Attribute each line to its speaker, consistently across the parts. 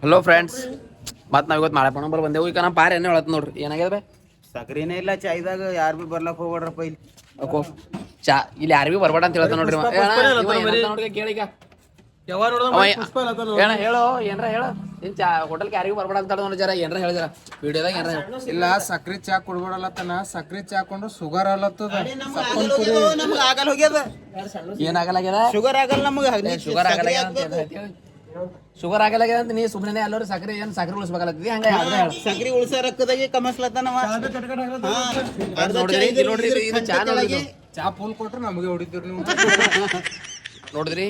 Speaker 1: Hello friends, ಮತ್ತು ನಾವು ಇವತ್ತು ಮಾಳೆಪಣ ಬಂದೇವು. ಈಗ ನಮ್ಮ ಪಾರ ಏನೇ ಹೇಳತ್ ನೋಡ್ರಿ, ಏನಾಗ್ಯದ ಬೇ?
Speaker 2: ಸಕ್ರಿನೇ ಇಲ್ಲ ಚಾಯ್ದಾಗ. ಯಾರು ಭೀ ಬರ್ಲಕ್ ಹೋಗ್ಬೇಡ್ರಪ್ಪ ಇಲ್ಲಿ.
Speaker 1: ಅಕ್ಕೋ ಚಾ ಇಲ್ಲಿ ಯಾರು ಭೀ ಬರ್ಬೇಡ ಅಂತ ಹೇಳ್ತಾನೆ ನೋಡ್ರಿ. ನೋಡಿ ಕೇಳಿಗ ಏನ ಹೇಳೋ, ಏನ್ರ ಹೇಳ. ಏನ್ ಚಾ ಹೋಟೆಲ್ಗೆ ಯಾರಿಗೂ ಬರ್ಬೇಡ ಅಂತ ನೋಡಿ ಜರ, ಏನ್ರ ಹೇಳ ಜರ ವಿಡಿಯೋದಾಗ ಏನ್ರ
Speaker 3: ಇಲ್ಲ. ಸಕ್ರಿ ಚಾ ಕುಡ್ಬೇಡಲ್ಲತ್ತನ. ಸಕ್ರಿ ಚಾ ಕೊಂಡ್ರು ಶುಗರ್ ಅಲ್ಲತ್ತದ.
Speaker 2: ನಮ್ಗೆ ಆಗಲ್ಲ ಹೋಗ್ಯದ.
Speaker 1: ಏನಾಗಲಾಗ್ಯದ?
Speaker 2: ಶುಗರ್ ಆಗಲ್ಲ ನಮ್ಗೆ.
Speaker 1: ಶುಗರ್ ಆಗಲಾಗ್ಯದ ಅಂತ ಹೇಳ್ತೀವಿ. ಶುಗರ್ ಆಗಲಾಗ್ಯದ ಅಂತ ನೀ ಸುಮ್ಮನೆ ಎಲ್ಲರೂ ಸಕ್ರೆ ಏನು ಸಕ್ರೆ ಉಳಿಸ್ಬೇಕಾಗತ್ತದ ಹಂಗ
Speaker 2: ಸಕ್ರಿ ಉಳ್ಸ ರೊಕ್ಕದಾಗೆ ಕಮಸ್ಲತ್ತನವ.
Speaker 1: ನೋಡಿದ್ರಿ ನೋಡ್ರಿ, ಇದು ಚಾ ನೋಡಿದ್ರಿ,
Speaker 3: ಚಾ ಫುಲ್ ಕೊಟ್ರು ನಮಗೆ ಹೊಡಿತೀರಿ ನೀವು.
Speaker 1: ನೋಡಿದ್ರಿ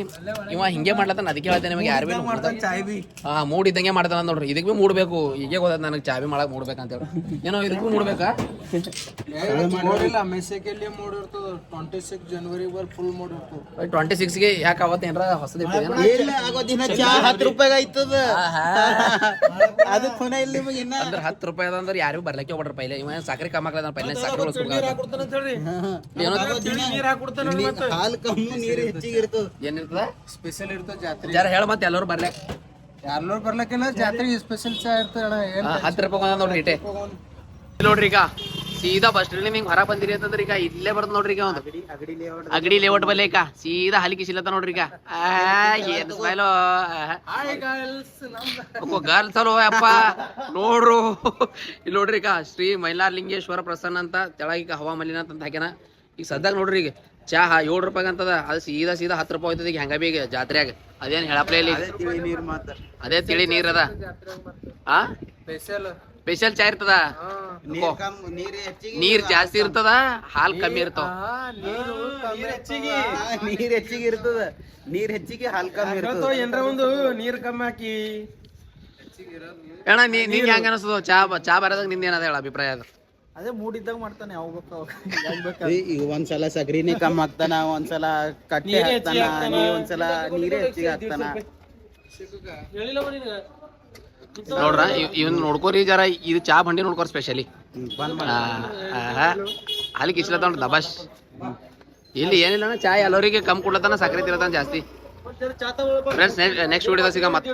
Speaker 1: ಇವ ಹಿಂಗೆ ಮಾಡ್ಲತ್ತಾನ. ಅದಕ್ಕೆ ಹೇಳ್ತೇನೆ ನಿಮಗೆ ಯಾರು ಭೀ
Speaker 2: ಚಾಯ್ ಬಿ
Speaker 1: ಮೂಡ್ ಇದ್ದಂಗೆ ಮಾಡ್ತಾನ ನೋಡ್ರಿ. ಇದಕ್ಕೆ ಭೀ ಮೂಡ್ಬೇಕು. ಹೀಗೆ ಗೊತ್ತ ನನಗೆ ಚಾ ಬಿ ಮಾಡಕ್ ಮೂಡ್ಬೇಕಂತ ಹೇಳಿ. ಏನೋ ಇದಕ್ಕೂ ಮೂಡ್ಬೇಕಾ?
Speaker 3: ನೋಡಿಲ್ಲ, ಮೆಸೇಜಲ್ಲಿ ಮೂಡ್ ಇರ್ತದ. 26 ಜನವರಿ ಫುಲ್ ಮೂಡ್ ಇರ್ತದ.
Speaker 1: 26ಗೆ ಯಾಕೆ ಅವತ್ತು ಏನಾರ ಹೊಸದು
Speaker 2: ಇಲ್ಲ ಆಗೋದಿನ ಚಾ 10 ರೂಪಾಯಿಗೆ ಆಯ್ತದ. ಅದು ಖುನ ಇಲ್ಲಿ ಇನ್ನ
Speaker 1: ಅಂದ್ರೆ 10 ರೂಪಾಯಿ ಅಂದ್ರೆ ಯಾರು ಬರ್ಲಿಕ್ಕೆ ಹೋಗ್ಬಿಡ್ರಿ. ಪೈಲೆ ಇವ ಸಕ್ರೆ ಕಮ್ಮಾಕ್ಲ ಪೈಲೆ ಸಕ್ರೆ ಉಳಿಸ್ಬೇಕು.
Speaker 2: ಹಾಲು ಕಮ್ಮಿ ನೀರು ಹೆಚ್ಚಿಗೆ ಇರ್ತದ.
Speaker 1: ಏನಿರ್ತದ
Speaker 3: ಸ್ಪೆಷಲ್ ಇರ್ತದ ಜಾತ್ರೆ.
Speaker 1: ಜರ ಹೇಳ ಮತ್ತೆ ಎಲ್ಲರೂ ಬರ್ಲಿಕ್ಕೆ.
Speaker 3: ಯಾರು ಬರ್ಲಕ್ಕಿಲ್ಲ, ಜಾತ್ರೆಗೆ ಸ್ಪೆಷಲ್ ಚಾ ಇರ್ತದ ಅಣ್ಣ.
Speaker 1: 10 ರೂಪಾಯಿ ನೋಡ್ರಿ ಇಟೆ. ನೋಡ್ರಿ ಈಗ ಸೀದಾ ಬಸ್ ಸ್ಟ್ಯಾಂಡ್ ನಿಮ್ಗೆ ಹೊರ ಬಂದಿರಿ ಅಂತಂದ್ರೆ ಈಗ ಇಲ್ಲೇ ಬರ್ದು ನೋಡ್ರಿ. ಈಗ ಒಂದು ಅಗಡಿ ಲೇಔಟ್ ಬಲ್ಲೆ ಈಗ ಸೀದಾ ಹಲಿಗೆ ಸಿಲತ್ತ ನೋಡ್ರಿ. ಈಗ ಏನ್ ಸ್ಮೈಲು ಗರ್ಲ್ಸ್ ಅಲ್ವ ಅಪ್ಪ. ನೋಡ್ರು ಇಲ್ಲಿ ನೋಡ್ರಿ. ಈಗ ಶ್ರೀ ಮೈಲಾರಲಿಂಗೇಶ್ವರ ಪ್ರಸನ್ನ ಅಂತ ತೆಳಗ ಹವಾ ಮಲಿನ ಅಂತ ಹಾಕ್ಯಾನ. ಈಗ ಸದ್ಯಾಗ ನೋಡ್ರಿ, ಈಗ ಚಾ 7 ರೂಪಾಯಿ ಅಂತದ. ಅದು ಸೀದಾ 10 ರೂಪಾಯಿ ಹೋಯ್ತದ. ಈಗ ಹೆಂಗ ಬಿ ಈಗ ಜಾತ್ರೆಯಾಗ ಅದೇನ್ ಹೇಳಪ್ಲೇ ಇಲ್ಲ. ಅದೇ ತಿಳಿ ನೀರ್ ಅದ. ಆ ಸ್ಪೆಷಲ್ ಚಾ ಇರ್ತದ. ನೀರ್ ಜಾಸ್ತಿ ಇರ್ತದ, ಹಾಲ್ ಕಮ್ಮಿ ಇರ್ತಾವ.
Speaker 2: ನೀರ್ ಹೆಚ್ಚಿಗೆ ಇರ್ತದ. ನೀರ್ ಹೆಚ್ಚಿಗೆ ಹಾಲ್ ಕಮ್ಮಿ ಇರ್ತದ.
Speaker 3: ಏನ್ರ ಒಂದು ನೀರ್ ಕಮ್ಮಿ ಹಾಕಿ
Speaker 1: ಅಣ್ಣ ನಿಂಗೆ ಹೆಂಗ ಅನಿಸ್ತದ ಚಾ ಬರೋದಾಗ ನಿಂದ ಏನದ ಹೇಳ ಅಭಿಪ್ರಾಯ? ಅದು
Speaker 3: ಅದೇ ಮೂಡಿದ್ದಾಗ ಮಾಡ್ತಾನೆ.
Speaker 2: ಈಗ ಒಂದ್ಸಲ ಸಗರಿನೇ ಕಮ್ಮಿ ಹಾಕ್ತಾನ, ಒಂದ್ಸಲ ಕಟ್ಟೆ ಹಾಕ್ತಾನ, ಒಂದ್ಸಲ ನೀರೇ ಹೆಚ್ಚಿಗೆ ಹಾಕ್ತಾನ.
Speaker 1: ನೋಡ್ರ ಇವನ್ ನೋಡ್ಕೋರಿ ಜರ. ಇದು ಚಾ ಬಂಡಿ ನೋಡ್ಕೋರಿ ಸ್ಪೆಷಲಿ. ಅಲ್ಲಿ ಇಸ್ಲತ್ತ ನೋಡ್ರಿ ದಬಾಶ್. ಇಲ್ಲಿ ಏನಿಲ್ಲ ಚಾ ಎಲ್ಲರಿಗೆ ಕಮ್ಮಿ ಕೊಡ್ಲತ್ತಾನ, ಸಕ್ಕರೆ ತಿನ್ನತಾನ ಜಾಸ್ತಿ. ಫ್ರೆಂಡ್ಸ್ ನೆಕ್ಸ್ಟ್ ವಿಡಿಯೋದಾಗ ಸಿಗ ಮತ್ತೆ.